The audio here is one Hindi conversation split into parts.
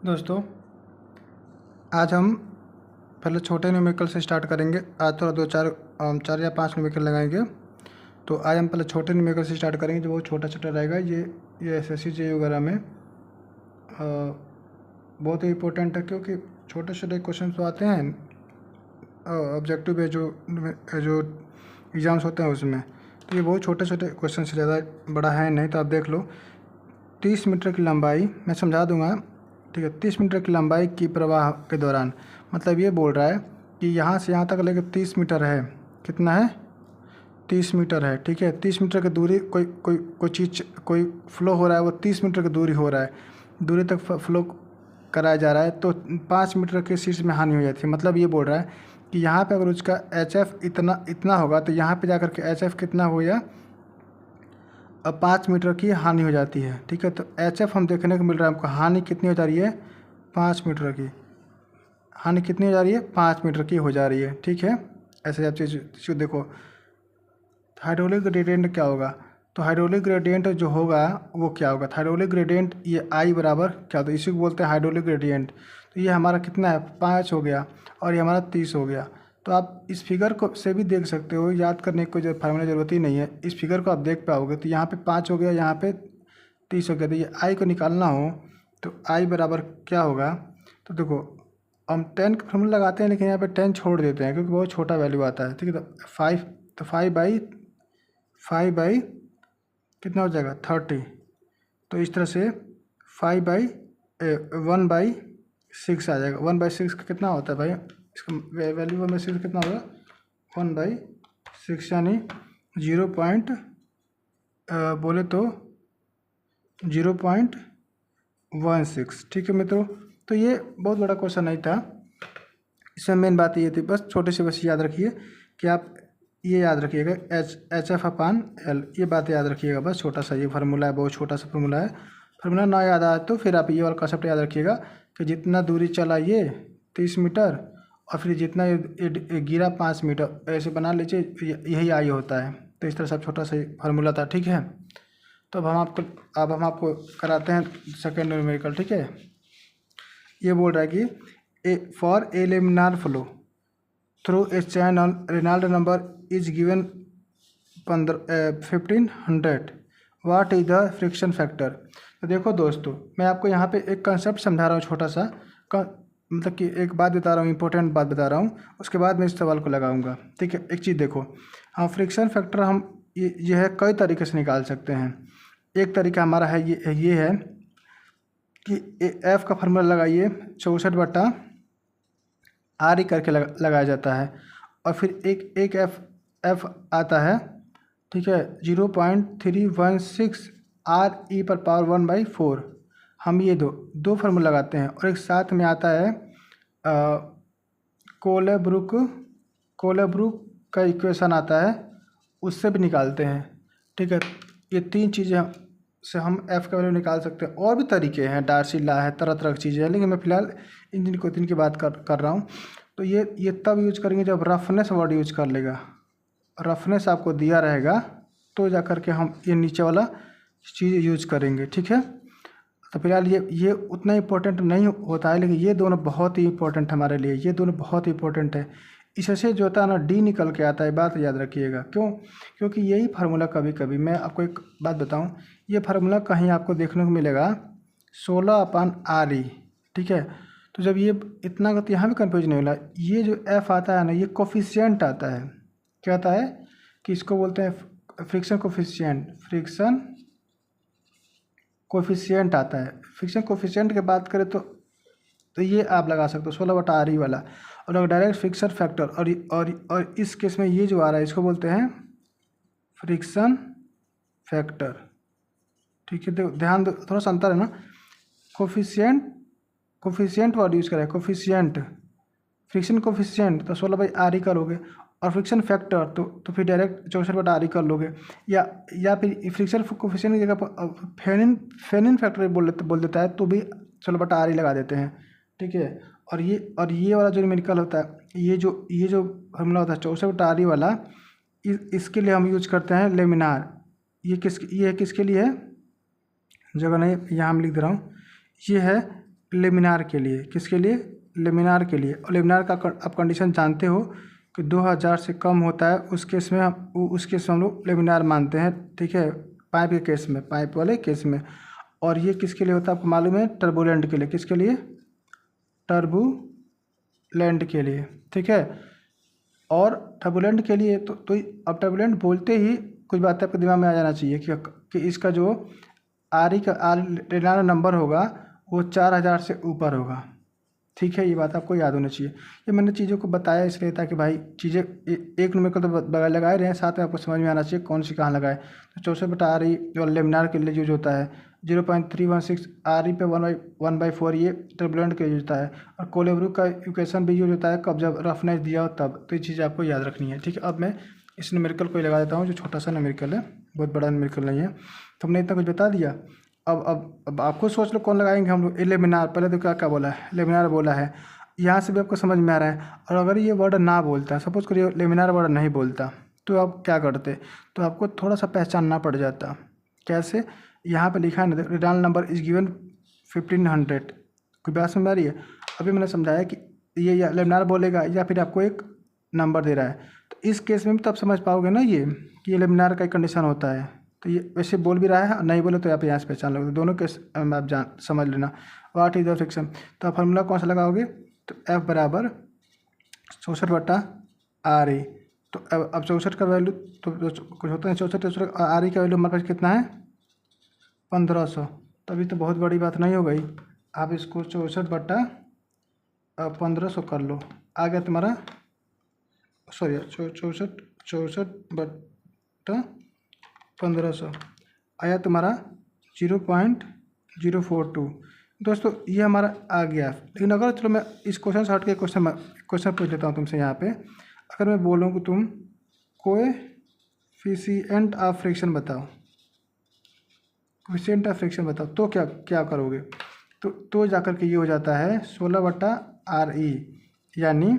दोस्तों, आज हम पहले छोटे न्यूमेरिकल से स्टार्ट करेंगे। आज थोड़ा दो चार चार या पांच न्यूमेरिकल लगाएंगे। तो आज हम पहले छोटे न्यूमेरिकल से स्टार्ट करेंगे जो बहुत छोटा छोटा रहेगा। ये एसएससी जे वगैरह में बहुत ही इम्पोर्टेंट है, क्योंकि छोटे छोटे क्वेश्चन तो आते हैं ऑब्जेक्टिव है जो एग्ज़ाम्स होते हैं उसमें। तो ये बहुत छोटे छोटे क्वेश्चन से, ज़्यादा बड़ा है नहीं। तो आप देख लो, 30 मीटर की लंबाई, मैं समझा दूंगा, ठीक है। 30 मीटर की लंबाई की प्रवाह के दौरान, मतलब ये बोल रहा है कि यहाँ से यहाँ तक लेकर 30 मीटर है। कितना है? 30 मीटर है, ठीक है। 30 मीटर की दूरी, कोई चीज़, कोई फ्लो हो रहा है, वो 30 मीटर की दूरी हो रहा है, दूरी तक फ्लो कराया जा रहा है। तो 5 मीटर के शीर्ष में हानि हो जाती है। मतलब ये बोल रहा है कि यहाँ पे अगर उसका HF इतना होगा, तो यहाँ पे जाकर के HF कितना हो गया? अब 5 मीटर की हानि हो जाती है, ठीक है। तो HF हम देखने को मिल रहा है हमको, हानि कितनी हो जा रही है? 5 मीटर की हानि कितनी हो जा रही है? 5 मीटर की हो जा रही है, ठीक है। ऐसे आप चीज़ देखो, हाइड्रोलिक ग्रेडियंट क्या होगा? तो हाइड्रोलिक ग्रेडियंट जो होगा वो क्या होगा? हाइड्रोलिक ग्रेडियंट ये I बराबर क्या होता है? इसी को बोलते हैं हाइड्रोलिक ग्रेडियंट। तो ये हमारा कितना है? 5 हो गया, और ये हमारा 30 हो गया। तो आप इस फिगर को से भी देख सकते हो, याद करने की कोई फार्मूला ज़रूरत ही नहीं है। इस फिगर को आप देख पाओगे। तो यहाँ पे 5 हो गया, यहाँ पे 30 हो गया। तो ये I को निकालना हो तो I बराबर क्या होगा? तो देखो, हम 10 का फार्मूला लगाते हैं, लेकिन यहाँ पे 10 छोड़ देते हैं क्योंकि बहुत छोटा वैल्यू आता है, ठीक है। तो 5 बाई कितना हो जाएगा? 30। तो इस तरह से 1/6 आ जाएगा। 1/6 का कितना होता है भाई? इसका वैल्यू 1/6 कितना होगा? 1/6 यानी 0.16, ठीक है मित्रों। तो ये बहुत बड़ा क्वेश्चन नहीं था। इसमें मेन बात ये थी, बस छोटे से बस याद रखिए कि आप ये याद रखिएगा, HF/L, ये बात याद रखिएगा। बस छोटा सा ये फार्मूला है, बहुत छोटा सा फार्मूला है। फार्मूला ना याद आए तो फिर आप ये वाला कंसेप्ट याद रखिएगा कि जितना दूरी चला ये 30 मीटर, और फिर जितना ये गिरा 5 मीटर, ऐसे बना लीजिए, यही I होता है। तो इस तरह से छोटा सा फार्मूला था, ठीक है। तो अब हम आपको कराते हैं सेकेंड न्यूमेरिकल, ठीक है। ये बोल रहा है कि for a laminar flow through a channel Reynold number is given 1500, what is the friction factor. तो देखो दोस्तों, मैं आपको यहाँ पे एक कंसेप्ट समझा रहा हूँ, छोटा सा मतलब कि एक बात बता रहा हूँ, इंपॉर्टेंट बात बता रहा हूँ। उसके बाद मैं इस सवाल को लगाऊंगा, ठीक है। एक चीज़ देखो, हम फ्रिक्शन फैक्टर हम ये है, कई तरीके से निकाल सकते हैं। एक तरीका हमारा है ये है कि F का फार्मूला लगाइए, 64/RE करके लगाया जाता है, और फिर एक F आता है, ठीक है, 0.316 RE⁴ हम ये दो फार्मूला लगाते हैं। और एक साथ में आता है कोलेब्रुक का इक्वेशन आता है, उससे भी निकालते हैं, ठीक है। ये तीन चीज़ें से हम F का वैल्यू निकाल सकते हैं। और भी तरीके हैं, डार्सी लॉ है, तरह तरह की चीज़ें हैं, लेकिन मैं फिलहाल इन की बात कर रहा हूँ। तो ये तब यूज करेंगे जब रफनेस वर्ड यूज कर लेगा, रफनेस आपको दिया रहेगा, तो जा कर के हम ये नीचे वाला चीज़ यूज करेंगे, ठीक है। तो फिलहाल ये उतना इम्पोर्टेंट नहीं होता है, लेकिन ये दोनों बहुत ही इम्पोर्टेंट हमारे लिए, ये दोनों बहुत ही इम्पोर्टेंट है। इससे जो होता है ना, D निकल के आता है, बात याद रखिएगा। क्यों? क्योंकि यही फार्मूला कभी कभी, मैं आपको एक बात बताऊं, ये फार्मूला कहीं आपको देखने को मिलेगा 16/RE, ठीक है। तो जब ये इतना तो यहाँ भी कन्फ्यूज नहीं होला, ये जो F आता है ना, ये कोफिशिएंट आता है। क्या आता है? कि इसको बोलते हैं फ्रिक्शन कोफिशिएंट आता है। फ्रिक्शन कोफिशिएंट की बात करें तो ये आप लगा सकते हो 16/RE वाला। और अगर डायरेक्ट फ्रिक्शन फैक्टर, और इस केस में ये जो आ रहा है, इसको बोलते हैं फ्रिक्शन फैक्टर, ठीक है। तो ध्यान दो, थोड़ा सा अंतर है ना। कोफिशिएंट वर्ड यूज करें, कोफिशिएंट, फ्रिक्शन कोफिशिएंट तो 16/RE कर लोगे, और फ्रिक्शन फैक्टर तो फिर डायरेक्ट 64/RE कर लोगे, या फिर फ्रिक्शन कोफिशिएंट की जगह फेनिन फैक्टर बोल देता है, तो भी 16/RE लगा देते हैं, ठीक है। और ये वाला जो न्यूमेरिकल होता है, ये जो फार्मूला होता है 64/RE वाला, इसके लिए हम यूज करते हैं लेमिनार। ये किसके लिए है? जगह नहीं, यहाँ हम लिख दे रहा हूँ। ये है लेमिनार के लिए, किसके लिए? लेमिनार के लिए। और लेमिनार का आप कंडीशन जानते हो कि 2000 से कम होता है, उस केस में हम लोग लेमिनार मानते हैं, ठीक है, पाइप के केस में, पाइप वाले केस में। और ये किसके लिए होता है आपको मालूम है? टर्बुलेंट के लिए। किसके लिए? टर्बुलेंट के लिए, ठीक है। और टर्बुलेंट के लिए तो अब टर्बुलेंट बोलते ही कुछ बातें आपके दिमाग में आ जाना चाहिए कि इसका जो रेनाल्ट नंबर होगा वो 4000 से ऊपर होगा, ठीक है। ये बात आपको याद होनी चाहिए। ये मैंने चीज़ों को बताया इसलिए ताकि भाई चीज़ें एक नंबर को तो बगैर लगाए रहे हैं, साथ में आपको समझ में आना चाहिए कौन सी कहाँ लगाए। तो 64/RE जो लेमिनार के लिए यूज होता है, 0.316 RE पे 1/4 ये टर्बुलेंट के लिए यूज होता है। और कोलेब्रुक का इक्वेशन भी यूज होता है कब? जब रफनेस दिया हो तब। तो ये चीज़ आपको याद रखनी है, ठीक है। अब मैं इस न्यूमेरिकल को ही लगा देता हूँ, जो छोटा सा न्यूमेरिकल है, बहुत बड़ा न्यूमेरिकल नहीं है। तो हमने इतना कुछ बता दिया। अब आपको सोच लो कौन लगाएंगे हम लोग? लेमिनार। पहले तो क्या क्या बोला है? लेमिनार बोला है। यहाँ से भी आपको समझ में आ रहा है। और अगर ये वर्ड ना बोलता, सपोज करिए लेमिनार वर्ड नहीं बोलता, तो आप क्या करते? तो आपको थोड़ा सा पहचानना पड़ जाता। कैसे? यहाँ पे लिखा है ना, रेनाल्ट नंबर इज गिवन 1500। कोई बात समझ आ रही है? अभी मैंने समझाया कि ये या लेमिनार बोलेगा या फिर आपको एक नंबर दे रहा है। तो इस केस में भी तब समझ पाओगे ना ये कि ये लेमिनार का एक कंडीशन होता है। तो ये वैसे बोल भी रहा है, नहीं बोले तो आप यहाँ से पहचान लोगे। दोनों केस आप समझ लेना। What is the friction? तो आप फार्मूला कौन सा लगाओगे? तो F बराबर 64/RE। तो अब 64 का वैल्यू तो कुछ होता है 64, RE का वैल्यू हमारे पास कितना है? 1500। तभी तो बहुत बड़ी बात नहीं हो गई। आप इसको 64/1500 कर लो, आ गया तुम्हारा, सॉरी 64/1500 आया तुम्हारा 0.042। दोस्तों ये हमारा आ गया। लेकिन अगर चलो मैं इस क्वेश्चन से हट के क्वेश्चन पूछ लेता हूँ तुमसे यहाँ पे। अगर मैं बोलूँ कि तुम कोएफिशिएंट ऑफ फ्रिक्शन बताओ, कोएफिशिएंट ऑफ फ्रिक्शन बताओ, तो क्या करोगे? तो जाकर के ये हो जाता है 16/RE, यानी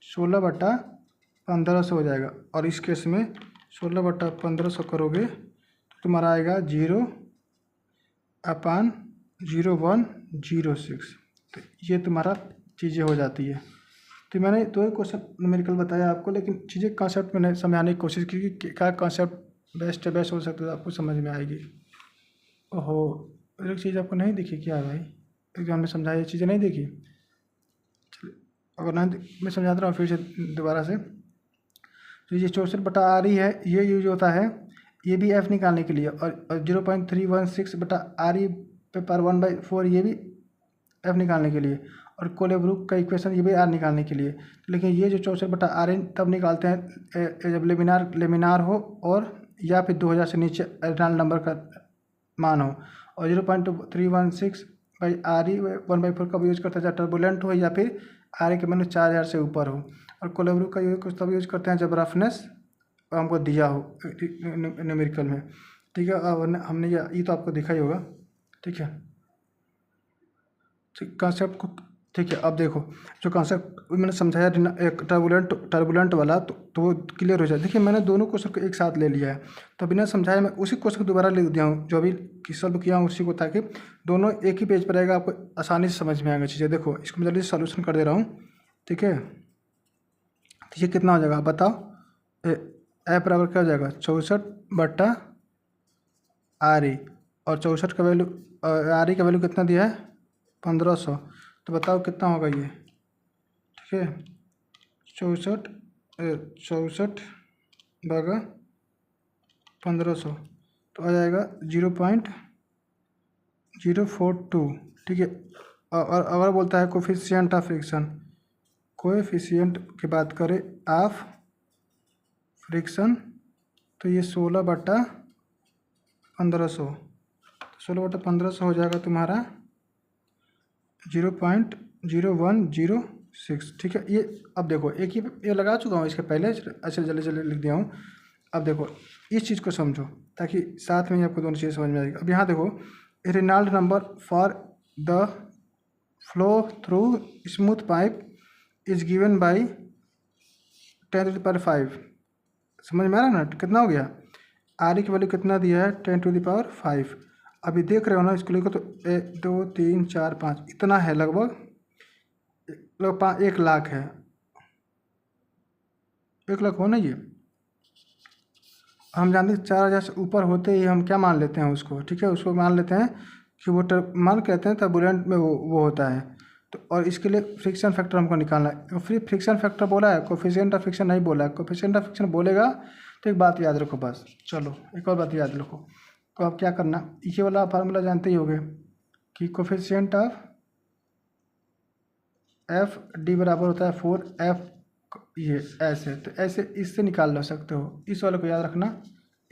16/1500 हो जाएगा। और इस केस में 16/1500 करोगे तो तुम्हारा आएगा 0/0106। तो ये तुम्हारा चीज़ें हो जाती है। तो मैंने दो ही क्वेश्चन न्यूमेरिकल बताया आपको, लेकिन चीज़ें कॉन्सेप्ट मैंने समझाने की कोशिश की कि क्या कॉन्सेप्ट बेस्ट हो सकता है, आपको समझ में आएगी। ओहो, एक चीज़ आपको नहीं दिखी क्या भाई? एग्जाम में समझाई चीज़ें नहीं दिखी? अगर नहीं मैं समझाता रहा हूँ फिर से दोबारा से। तो ये 64/RE है, ये यूज होता है ये भी F निकालने के लिए। और 0.316/RE पे पर 1/4 ये भी F निकालने के लिए। और कोलेब्रुक का इक्वेशन ये भी R निकालने के लिए। लेकिन ये जो 64/RE तब निकालते हैं जब लेमिनार हो और या फिर 2000 से नीचे रेनाल्ट नंबर का मान हो। और 0.316/RE 1/4 कब यूज करते हैं? जब टर्बुलेंट हो या फिर RE के माइनस 4000 से ऊपर हो। और कोलेब्रुक का यूज तब यूज करते हैं जब रफनेस हमको दिया हो न्यूमेरिकल में, ठीक है। अब हमने ये तो आपको दिखा ही होगा, ठीक है, ठीक कॉन्सेप्ट को, ठीक है। अब देखो जो कॉन्सेप्ट मैंने समझाया एक टर्बुलेंट वाला तो वो क्लियर हो जाए। देखिए मैंने दोनों क्वेश्चन को एक साथ ले लिया है, तो बिना समझाया मैं उसी क्वेश्चन को दोबारा लिख दिया हूँ, जो अभी सॉल्व किया हूँ उसी को, ताकि दोनों एक ही पेज पर रहेगा, आपको आसानी से समझ में आएगा चीज़ें। देखो इसको मैं जल्दी से सॉल्यूशन कर दे रहा हूँ, ठीक है। तो ये कितना हो जाएगा बताओ? F बराबर क्या हो जाएगा? 64/RE। और 64 का वैल्यू RE का वैल्यू कितना दिया है? 1500। तो बताओ कितना होगा ये? ठीक है, 64/1500 तो आ जाएगा 0.042, ठीक है। और अगर बोलता है कोफिशिएंट ऑफ फ्रिक्शन, कोएफिशिएंट की बात करें ऑफ फ्रिक्शन, तो ये 16/1500, 16/1500 हो जाएगा तुम्हारा 0.0106, ठीक है। ये अब देखो एक ही ये लगा चुका हूँ इसके पहले, अच्छा जल्दी लिख दिया हूँ। अब देखो इस चीज़ को समझो ताकि साथ में ही आपको दोनों चीज़ें समझ में आएगी। अब यहाँ देखो Reynolds number for the flow through smooth pipe is given by 10⁵। समझ में आ रहा है ना? कितना हो गया? RE की वैल्यू कितना दिया है? 10⁵। अभी देख रहे हो ना इसको लिखो तो 1 2 3 4 5 इतना है, लगभग 1 लाख है। 1 लाख हो ना ये। हम जानते हैं 4,000 से ऊपर होते ही हम क्या मान लेते हैं उसको, ठीक है, उसको मान लेते हैं कि वो मान कहते हैं टर्बुलेंट में वो होता है। तो और इसके लिए फ्रिक्शन फैक्टर हमको निकालना है। फिर फ्रिक्शन फैक्टर बोला है, कोफिशिएंट ऑफ फ्रिक्शन नहीं बोला है। कोफिशिएंट ऑफ फ्रिक्शन बोलेगा तो एक बात याद रखो बस। चलो एक और बात याद रखो। तो अब क्या करना, ये वाला फार्मूला जानते ही होगे कि कोफिशिएंट ऑफ एफ डी बराबर होता है 4F, ये ऐसे, तो ऐसे इससे निकाल लो सकते हो। इस वाले को याद रखना।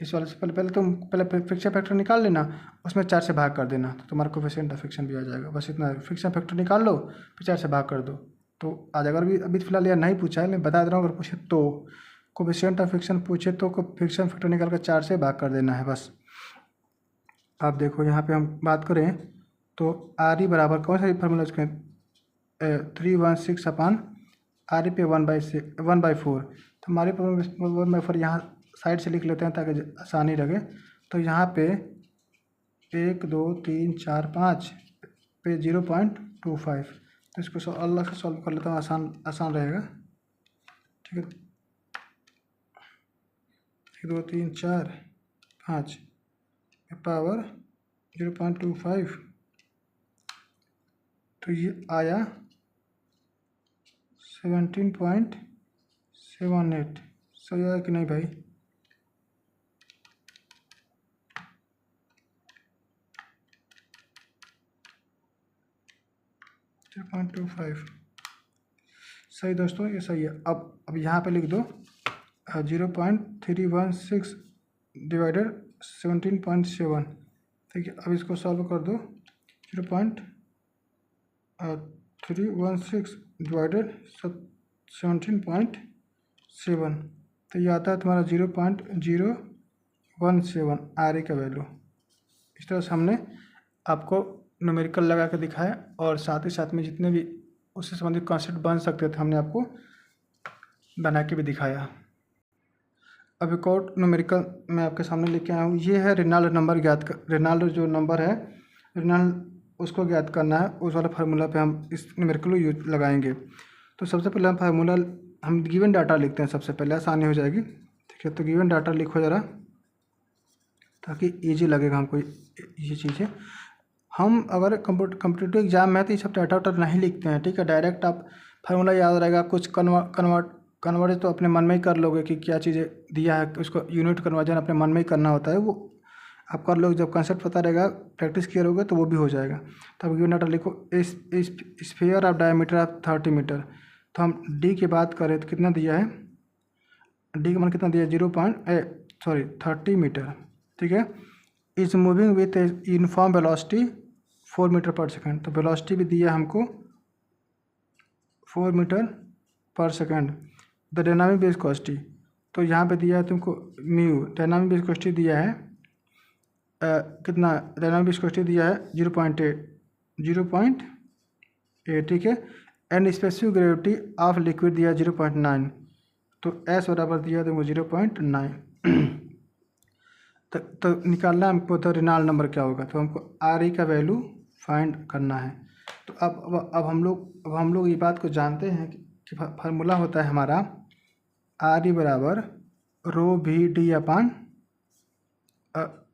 इस वाले से पहले तुम फ्रिक्शन फैक्टर निकाल लेना, उसमें 4 से भाग कर देना, तो तुम्हारा कोफिशिएंट ऑफ फ्रिक्शन भी आ जाएगा। बस इतना, फ्रिक्शन फैक्टर निकाल लो फिर 4 से भाग कर दो तो आ जाएगा। अभी फिलहाल यह नहीं पूछा है, मैं बता दे रहा हूँ। अगर पूछे तो कोफिशिएंट ऑफ फ्रिक्शन पूछे तो फ्रिक्शन फैक्टर निकाल कर 4 से भाग कर देना है बस। आप देखो यहाँ पे हम बात करें तो आर ई बराबर कौन सा फार्मूला उसके 316 अपन आर ई पे 1/4। तो हमारे 1/4 यहाँ साइड से लिख लेते हैं ताकि आसानी लगे। तो यहाँ पे 1 2 3 4 5 पे 0.25, तो इसको अलग से सॉल्व कर लेता हूँ, आसान रहेगा। ठीक है, 1 2 3 4 5 पावर 0.25, तो ये आया 17.78। सही आया कि नहीं भाई? सही दोस्तों, ये सही है। अब यहाँ पे लिख दो 0.316 डिवाइडेड 17.7। ठीक है, अब इसको सॉल्व कर दो। 0.316 डिवाइडेड 17.7, तो ये आता है तुम्हारा 0.017 आर का वैल्यू। इस तरह से हमने आपको न्यूमेरिकल लगा के दिखाया और साथ ही साथ में जितने भी उससे संबंधित कॉन्सेप्ट बन सकते थे हमने आपको बना के भी दिखाया। अब एक और न्यूमेरिकल मैं आपके सामने लेके आया हूँ। ये है रेनॉल्ड नंबर रेनॉल्ड जो नंबर है, रेनॉल्ड उसको ज्ञात करना है। उस वाला फार्मूला पे हम इस न्यूमेरिकल को यूज लगाएंगे। तो सबसे पहले हम फार्मूला, हम गिवन डाटा लिखते हैं सबसे पहले, आसानी हो जाएगी। ठीक है, तो गिवन डाटा लिखो ज़रा ताकि ईजी लगेगा हमको ये चीज़ें। हम अगर कम्पिटिटिव एग्जाम में है तो ये सब डाटा वाटा नहीं लिखते हैं। ठीक है, डायरेक्ट आप फार्मूला याद रहेगा, कुछ कन्वर्ट तो अपने मन में ही कर लोगे कि क्या चीज़ें दिया है, उसको यूनिट कन्वर्जन अपने मन में ही करना होता है, वो आप कर लोगे। जब कंसेप्ट पता रहेगा, प्रैक्टिस किए रहोगे तो वो भी हो जाएगा। तो अब गिवन डाटा लिखो, sphere of diameter of 30 meter. तो हम डी की बात करें तो कितना दिया है, डी का मान कितना दिया है 30 मीटर। ठीक है, is moving with uniform velocity 4 meter per second. तो वेलोसिटी भी दिया हमको 4 meter per second. The dynamic viscosity, तो यहाँ पे दिया है तुमको म्यू, डायनामिक विस्कोसिटी दिया है कितना, डायनामिक विस्कोसिटी दिया है 0.8। ठीक है, and specific gravity of liquid दिया है 0.9। तो एस बराबर दिया तुमको 0.9। तो निकालना हमको तो रेनॉल्ड नंबर क्या होगा, तो हमको आर ई का वैल्यू फाइंड करना है। तो अब हम लोग ये बात को जानते हैं कि फार्मूला होता है हमारा आर ई बराबर रो भी डी अपान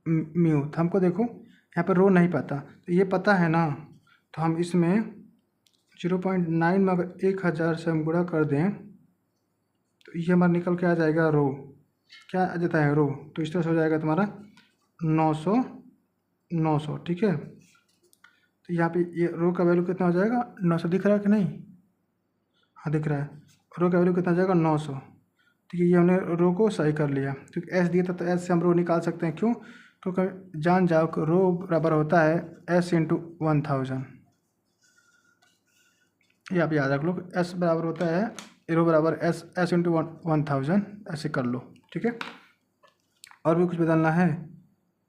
म्यू। तो हमको देखो यहाँ पर रो नहीं पता, तो ये पता है ना, तो हम इसमें 0.9 में अगर 1000 से हम गुणा कर दें तो ये हमारा निकल के आ जाएगा रो, क्या आ जाता है रो, तो इस तरह से हो जाएगा तुम्हारा 900। ठीक है, तो यहाँ पे ये रो का वैल्यू कितना हो जाएगा 900, दिख रहा है कि नहीं? हाँ दिख रहा है। रो का वैल्यू कितना हो जाएगा 900। ठीक है, ये हमने रो को सही कर लिया, क्योंकि एस दिया था तो एस से हम रो निकाल सकते हैं। क्यों? क्योंकि जान जाओ कि रो बराबर होता है एस इंटू 1000। ये आप याद रख लो, एस बराबर होता है, रो बराबर एस इंटू 1000, ऐसे कर लो। ठीक है, और भी कुछ बदलना है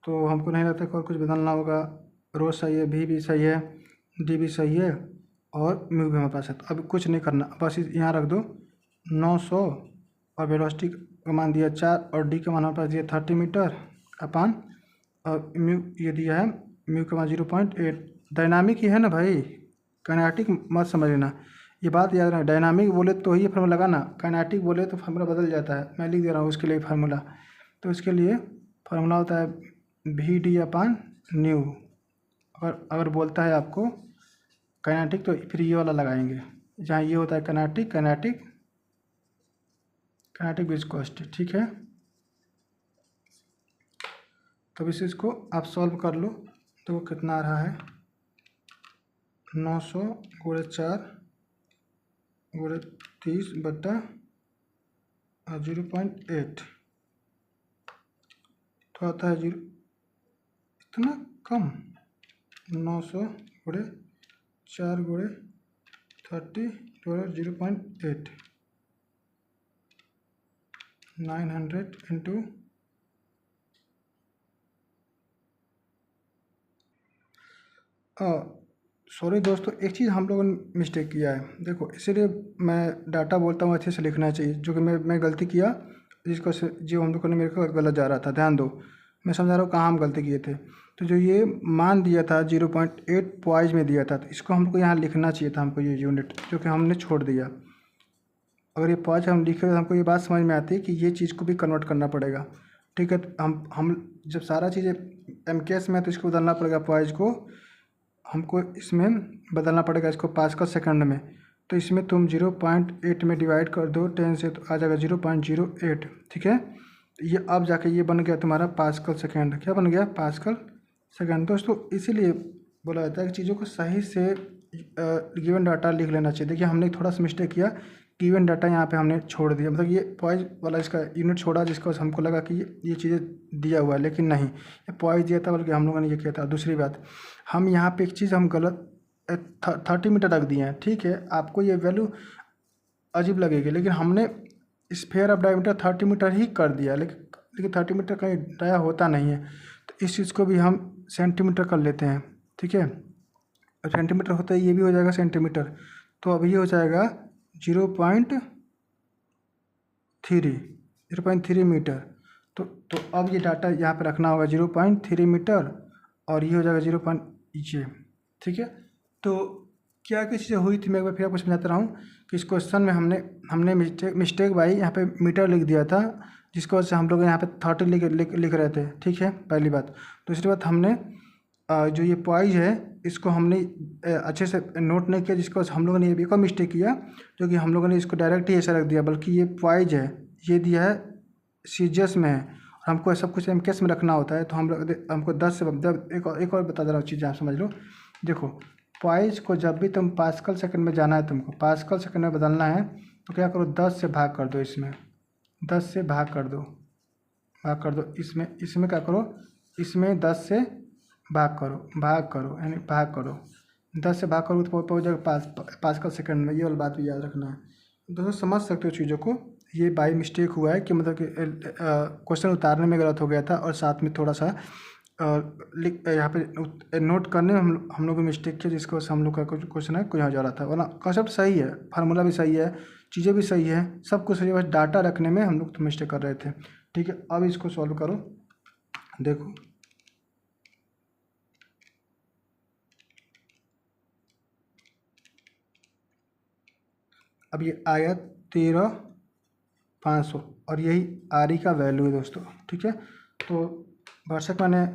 तो हमको नहीं लगता कि और कुछ बदलना होगा। रो सही है, भी सही है, डी भी सही है और म्यू भी हमारे पास है। तो अब कुछ नहीं करना, बस यहाँ रख दो 900 और वेलोसिटी का मान दिया 4 और डी का मान हमारे पास दिया 30 मीटर अपान, और म्यू ये दिया है म्यू का मान 0.8। डायनामिक ही है ना भाई, काइनेटिक मत समझ लेना, ये बात याद रखना। डायनामिक बोले तो ही फार्मूला लगा ना, काइनेटिक बोले तो फार्मूला बदल जाता है। मैं लिख दे रहा हूँ उसके लिए फार्मूला। तो इसके लिए फार्मूला होता है VD/न्यू। अगर बोलता है आपको काइनेटिक तो फिर ये वाला लगाएंगे, जहाँ ये होता है काइनेटिक, काइनेटिक विस्कोसिटी, ठीक है। तब इस चीज़ को आप सॉल्व कर लो तो कितना आ रहा है, 900 × 4 × 30 बटा 0.8, तो आता है 0, इतना कम, 900 × 4 × 30 / 0.8, 900 इंटू सॉरी दोस्तों, एक चीज़ हम लोगों ने मिस्टेक किया है। देखो इसीलिए मैं डाटा बोलता हूँ अच्छे से लिखना चाहिए, जो कि मैं गलती किया, जिसको जो हम लोगों ने मेरे को गलत जा रहा था, ध्यान दो। मैं समझा रहा हूँ कहाँ हम गलती किए थे। तो जो ये मान दिया था 0.8 पॉइज में दिया था, तो इसको हमको यहाँ लिखना चाहिए था, हमको ये यूनिट, जो कि हमने छोड़ दिया। अगर ये पॉइज हम लिखे तो हमको ये बात समझ में आती है कि ये चीज़ को भी कन्वर्ट करना पड़ेगा, ठीक है। तो हम जब सारा चीज़ें MKS में है तो इसको बदलना पड़ेगा, पॉइज को हमको इसमें बदलना पड़ेगा, इसको पास्कल सेकंड में। तो इसमें तुम 0.8 में डिवाइड कर दो 10 से, तो आ जाएगा 0.08, ठीक है। ये अब जाके ये बन गया तुम्हारा पास्कल सेकंड। क्या बन गया? Pascal second. दोस्तों इसीलिए बोला जाता है कि चीज़ों को सही से गिवन डाटा लिख लेना चाहिए। देखिए हमने थोड़ा सा मिस्टेक किया, गिवन डाटा यहाँ पे हमने छोड़ दिया, मतलब ये पॉइज वाला इसका यूनिट छोड़ा, जिसको हमको लगा कि ये चीज़ें दिया हुआ है, लेकिन नहीं, ये पॉइज दिया था, बल्कि हम लोगों ने ये किया था। दूसरी बात, हम यहाँ पे एक चीज़ हम गलत 30 मीटर रख दिए हैं, ठीक है। आपको ये वैल्यू अजीब लगेगी, लेकिन हमने स्फेयर ऑफ डायमीटर 30 मीटर ही कर दिया, लेकिन 30 मीटर कहीं डाया होता नहीं है। तो इस चीज़ को भी हम सेंटीमीटर कर लेते हैं, ठीक है। और सेंटीमीटर होता है, ये भी हो जाएगा सेंटीमीटर। तो अब ये हो जाएगा 0.3 मीटर। तो अब ये डाटा यहाँ पे रखना होगा 0.3 मीटर, और ये हो जाएगा 0. ठीक है। तो क्या क्या चीज़ें हुई थी, मैं एक बार फिर आपको समझाता रहा हूँ कि इस क्वेश्चन में हमने मिस्टेक भाई यहाँ पे मीटर लिख दिया था, जिसकी वजह से हम लोग यहाँ पे 30 लिख रहे थे, ठीक है, पहली बात। दूसरी बात, हमने जो ये पॉइज है इसको हमने अच्छे से नोट नहीं किया, जिसको हम लोगों ने ये भी एक और मिस्टेक किया, जो कि हम लोगों ने इसको डायरेक्ट ही ऐसा रख दिया, बल्कि ये पॉइज है, ये दिया है सीजीएस में है, और हमको सब कुछ MKS में रखना होता है। तो हमको 10 से एक और बता दे रहा हूँ चीज़, आप समझ लो। देखो पॉइज को जब भी तुम पास्कल सेकंड में जाना है, तुमको पास्कल सेकंड में बदलना है, तो क्या करो, 10 से भाग कर दो, इसमें 10 से भाग कर दो, इसमें क्या करो, इसमें 10 से भाग करो, यानी भाग करो, 10 से भाग करो तो पहुँच जाएगा पास्कल सेकंड में। ये वाली बात भी याद रखना है। दोस्तों समझ सकते हो चीज़ों को, ये बाई मिस्टेक हुआ है कि मतलब कि क्वेश्चन उतारने में गलत हो गया था, और साथ में थोड़ा सा यहाँ पे नोट करने में हम लोग मिस्टेक किया, जिसको हम लोग का कुछ क्वेश्चन है कुछ हो जा रहा था, वरना कॉन्सेप्ट सही है, फार्मूला भी सही है, चीज़ें भी सही है, सब कुछ सही है, बस डाटा रखने में हम लोग तो मिस्टेक कर रहे थे, ठीक है। अब इसको सॉल्व करो, देखो अब ये आया 13,500, और यही RE का वैल्यू है दोस्तों, ठीक है। तो भरसक मैंने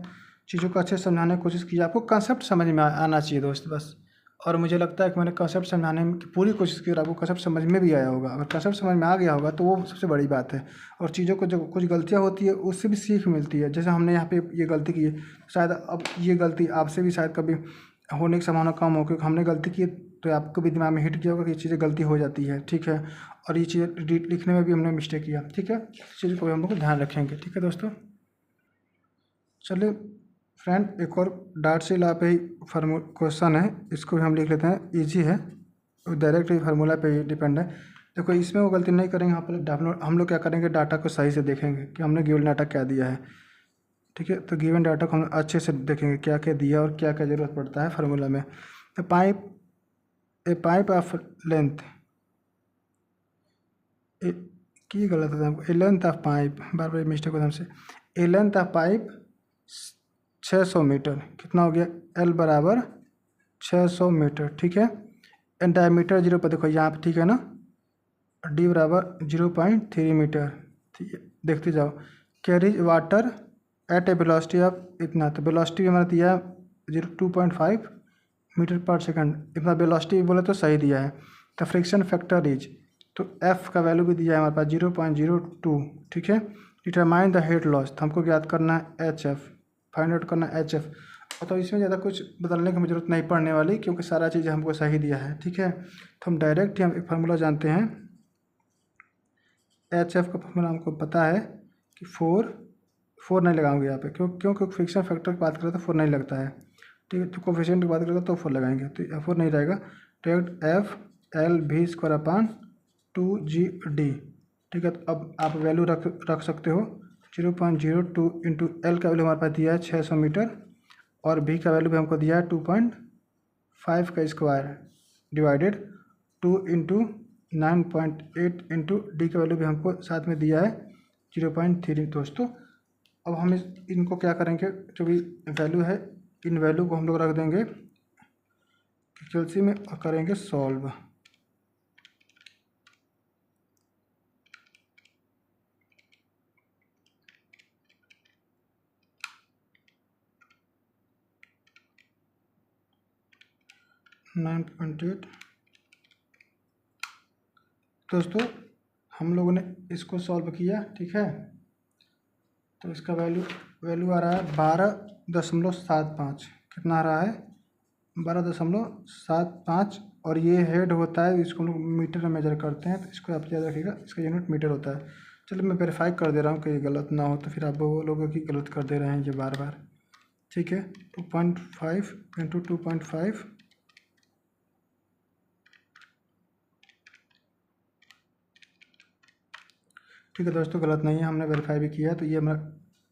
चीज़ों को अच्छे से समझाने की कोशिश की, आपको कंसेप्ट समझ में आना चाहिए दोस्त, बस। और मुझे लगता है कि मैंने कंसेप्ट समझाने की पूरी कोशिश की, और आपको कंसेप्ट समझ में भी आया होगा। अगर कंसेप्ट समझ में आ गया होगा तो वो सबसे बड़ी बात है। और चीज़ों को जो कुछ गलतियाँ होती है उससे भी सीख मिलती है, जैसे हमने यहाँ पे ये गलती की है, शायद अब ये गलती आपसे भी शायद कभी होने की संभावना कम हो, क्योंकि हमने गलती की तो आपको भी दिमाग में हिट किया होगा कि ये चीज़ें गलती हो जाती है, ठीक है। और ये चीज़ें लिखने में भी हमने मिस्टेक किया, ठीक है। इस चीज़ को भी हम लोग ध्यान रखेंगे, ठीक है दोस्तों। चलिए फ्रेंड, एक और डार्ट से ला पे ही क्वेश्चन है, इसको भी हम लिख लेते हैं, इजी है, डायरेक्ट ही फार्मूला पे ही डिपेंड है। देखो इसमें वो गलती नहीं करेंगे, हम लोग क्या करेंगे, डाटा को सही से देखेंगे कि हमने गिवन डाटा क्या दिया है, ठीक है। तो गिवन डाटा को हम अच्छे से देखेंगे क्या क्या दिया और क्या क्या ज़रूरत पड़ता है फार्मूला में। तो ए पाइप ऑफ लेंथ, की गलत है हमको, ए लेंथ ऑफ पाइप, बार बार मिस्टेक होता है हमसे, a length of pipe 600 metre. कितना हो गया, L बराबर 600 मीटर, ठीक है। एंड डायमीटर 0 पर देखो यहाँ पे, ठीक है ना। D बराबर 0.3 मीटर, ठीक है। देखते जाओ, carries water at A velocity of इतना, तो वेलोसिटी हमारा दिया है 2.5 मीटर पर सेकंड। इतना वेलोसिटी बोले तो सही दिया है। तो फ्रिक्शन फैक्टर इज, तो F का वैल्यू भी दिया है हमारे पास 0.02, ठीक है। डिटरमाइन द हेड लॉस, तो हमको याद करना है HF, फाइंड आउट करना है HF। तो इसमें ज़्यादा कुछ बदलने की जरूरत नहीं पड़ने वाली, क्योंकि सारा चीज़ हमको सही दिया है, ठीक है। तो हम डायरेक्ट ही हम एक फार्मूला जानते हैं, HF का फार्मूला हमको पता है कि 4 नहीं लगाऊंगे यहाँ पे, क्योंकि फ्रिक्शन फैक्टर की बात करें तो 4 नहीं लगता है, ठीक है। तो कोफिशिएंट की बात करें तो 4 लगाएंगे, तो 4 नहीं रहेगा। डायरेक्ट F/L/V²/2GD, ठीक है। तो अब आप वैल्यू रख सकते हो 0.02 इंटू L का वैल्यू हमारे पास दिया है 600 मीटर, और V का वैल्यू भी हमको दिया है 2.5 का square divided 2 into 9.8 into D का वैल्यू भी हमको साथ में दिया है 0.3। दोस्तों अब हम इनको क्या करेंगे, जो भी वैल्यू है इन वैल्यू को हम लोग रख देंगे कैलसी में और करेंगे सॉल्व। दोस्तों हम लोगों ने इसको सॉल्व किया, ठीक है। तो इसका वैल्यू आ रहा है 12.75। कितना आ रहा है, 12.75। और ये हेड होता है, इसको हम लोग मीटर में मेजर करते हैं, तो इसको आप याद रखिएगा, इसका यूनिट मीटर होता है। चलो मैं वेरीफाई कर दे रहा हूँ, कहीं गलत ना हो, तो फिर आप बोलोगे कि गलत कर दे रहे हैं ये बार बार, ठीक है। 2.5 इंटू 2.5, ठीक है दोस्तों, गलत नहीं है, हमने वेरीफाई भी किया है। तो ये हमारा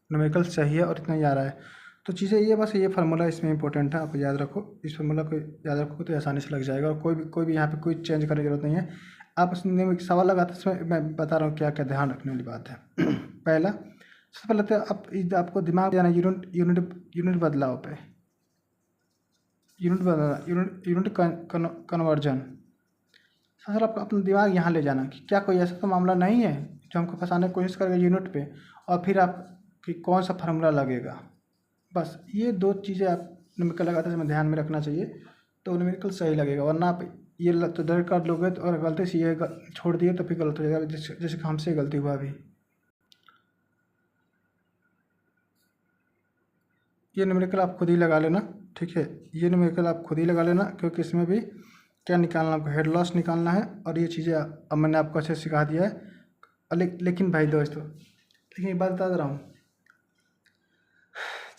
न्यूमेरिकल सही है और इतना ही आ रहा है। तो चीज़ें ये बस ये फार्मूला इसमें इंपॉर्टेंट है, आप याद रखो। इस फार्मूला को याद रखोगे तो आसानी से लग जाएगा, और कोई भी यहाँ पे कोई चेंज करने की जरूरत नहीं है। आप सवाल लगाते इसमें मैं बता रहा हूँ क्या क्या ध्यान रखने वाली बात है। पहला, सबसे पहले तो आपको दिमाग देना यूनिट बदलाव पे, यूनिट कन्वर्जन। सर आपको अपना दिमाग यहाँ ले जाना कि क्या कोई ऐसा तो मामला नहीं है जो हमको फंसाने की कोशिश करेगा यूनिट पे, और फिर आप कि कौन सा फार्मूला लगेगा। बस ये 2 चीज़ें आप न्यूमेरिकल लगाते समय ध्यान में रखना चाहिए, तो न्यूमेरिकल सही लगेगा। वरना आप ये तो डायरेक्ट कर लोगे तो, और गलती से ये छोड़ दिए तो फिर गलत हो जाएगा, जैसे हमसे गलती हुआ अभी। ये न्यूमेरिकल आप खुद ही लगा लेना, ठीक है। ये न्यूमेरिकल आप खुद ही लगा लेना, क्योंकि इसमें भी क्या निकालना, आपको हेड लॉस निकालना है, और ये चीज़ें अब मैंने आपको अच्छे से सिखा दिया है। लेकिन भाई दोस्तों, लेकिन एक बात बता दे रहा हूँ,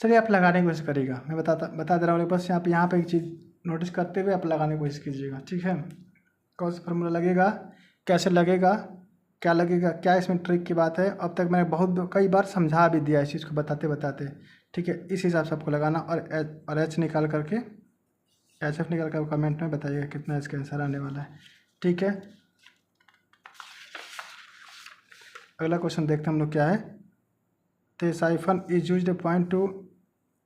चलिए आप लगाने की कोशिश करिएगा, मैं बता दे रहा हूँ। बस यहाँ पे एक चीज़ नोटिस करते हुए आप लगाने की कोशिश कीजिएगा, ठीक है। कौन सा फार्मूला लगेगा, कैसे लगेगा, क्या लगेगा, क्या इसमें ट्रिक की बात है। अब तक मैंने कई बार समझा भी दिया इस चीज़ को बताते, ठीक है। इस हिसाब से आपको लगाना, और एच निकाल करके, HF निकाल कर कमेंट में बताइएगा कितना इसका आंसर आने वाला है, ठीक है। अगला क्वेश्चन देखते हैं हम लोग क्या है। तो siphon is used point two,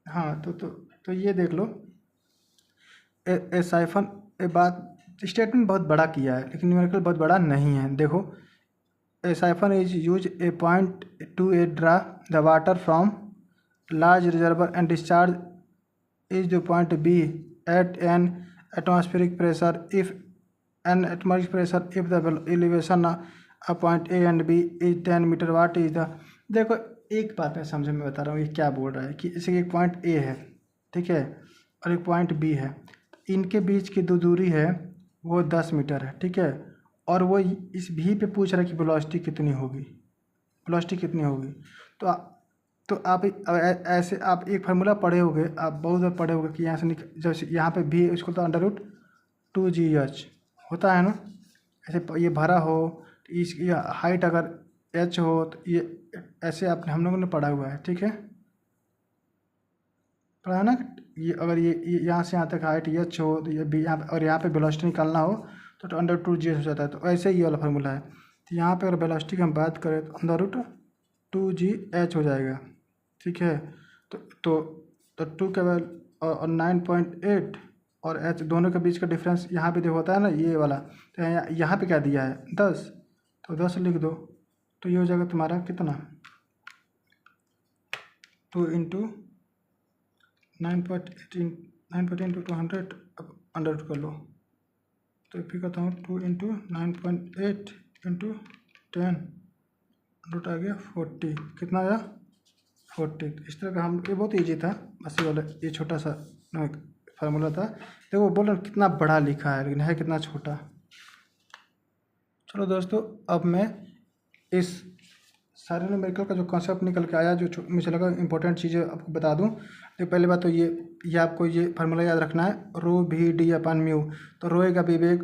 हाँ तो ये देख लो, ए साइफन ए बात स्टेटमेंट बहुत बड़ा किया है, लेकिन न्यूमेरिकल बहुत बड़ा नहीं है। देखो, a siphon is use a point to a draw the water from large reservoir and discharge is the point B at an atmospheric pressure if an atmospheric pressure if the elevation a point A and B is 10 metre. What is the, देखो एक बात मैं समझ में बता रहा हूँ, ये क्या बोल रहा है कि जैसे एक पॉइंट ए है, ठीक है, और एक पॉइंट बी है, इनके बीच की जो दूरी है वो 10 मीटर है, ठीक है। और वो इस भी पे पूछ रहा है कि वेलोसिटी कितनी होगी, तो आप ऐसे आप एक फार्मूला पढ़े होंगे, आप बहुत बार पढ़े होंगे कि यहाँ से जैसे यहाँ पे भी इसको तो √2GH होता है ना। ऐसे ये भरा हो, इस हाइट अगर h हो, तो ये ऐसे आपने हम लोगों ने पढ़ा हुआ है, ठीक है, पढ़ा है ना। ये अगर ये यहाँ से यहाँ तक हाइट h हो, तो ये भी यहाँ, और यहाँ पे वेलोसिटी निकालना हो तो √2GH हो जाता है। तो ऐसे ही ये वाला फार्मूला है। तो यहाँ पे अगर वेलोसिटी की हम बात करें तो √2GH हो जाएगा, ठीक है। तो तो 2 के वैल्यू और 9.8 और h दोनों के बीच का डिफरेंस यहाँ पे देखो होता है ना ये वाला, तो यहाँ पे क्या दिया है 10, तो 10 लिख दो। तो ये हो जाएगा तुम्हारा कितना 2 इंटू 9.8 इंटू 200, अब अंडर रूट कर लो। तो फिर करता हूँ 2 इंटू 9.8 इंटू 10 रूट आ गया 40, कितना आया 40। इस तरह का हम, ये बहुत ईजी था, बस ये वाला ये छोटा सा फार्मूला था। देखो बोल रहा कितना बड़ा लिखा है लेकिन है कितना छोटा। चलो दोस्तों, अब मैं इस सारे न्यूमेरिकल का जो कॉन्सेप्ट निकल के आया, जो मुझे लगा इंपॉर्टेंट चीज़ें आपको बता दूं। तो पहली बात तो ये आपको ये फार्मूला याद रखना है, रो भी डी अपन म्यू। तो रोए का विवेक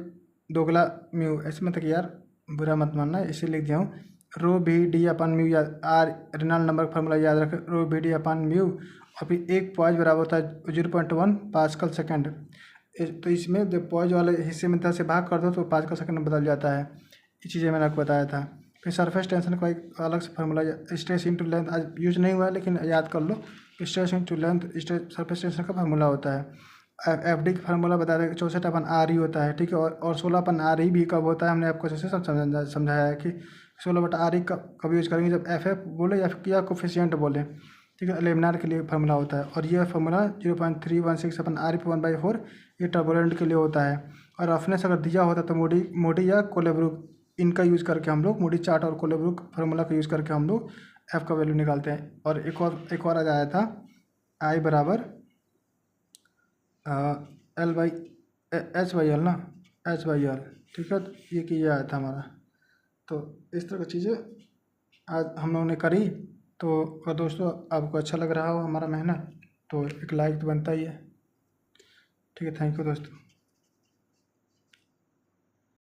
दोगला म्यू, ऐसे मतलब कि यार बुरा मत मानना, इसे लिख दिया हूँ रो भी डी अपन म्यू याद, आर रेनॉल्ड नंबर का फार्मूला याद रखें, रो भी डी अपन म्यू। और फिर एक पॉइज बराबर होता है 0.1 पास्कल सेकेंड। तो इसमें जब पॉइज वाले हिस्से में 10 से भाग कर दो तो पास्कल सेकेंड में बदल जाता है। ये चीज़ें मैंने आपको बताया था। फिर सरफेस टेंशन का एक अलग से फार्मूला, स्ट्रेस इंटू लेंथ, आज यूज नहीं हुआ है लेकिन याद कर लो, stress into length stress surface tension का फार्मूला होता है। एफ डी का फार्मूला बता दें 64 अपन आर ई होता है, ठीक है। और 16 अपन आर ई भी कब होता है, हमने आपको जैसे समझाया है कि 16 बटा आर ई कब यूज करेंगे, जब एफ एफ बोले या फिर कोफिशिएंट बोले, ठीक है। लेमिनार के लिए फार्मूला होता है। और ये फार्मूला 0.316 अपन आर ई पर 1/4 ये टर्बुलेंट के लिए होता है। और रफनेस अगर दिया होता तो मोडी या कोलेब्रुक, इनका यूज़ करके हम लोग मूडी चार्ट और कोलेब्रुक फार्मूला का यूज़ करके हम लोग एफ का वैल्यू निकालते हैं। और एक और आ जाया था आई बराबर L by H by L ना, एच बाई एल, ठीक है। ये आया था हमारा। तो इस तरह की चीज़ें आज हम लोगों ने करी। तो अगर दोस्तों आपको अच्छा लग रहा हो हमारा मेहनत, तो एक लाइक तो बनता ही है, ठीक है। थैंक यू दोस्तों।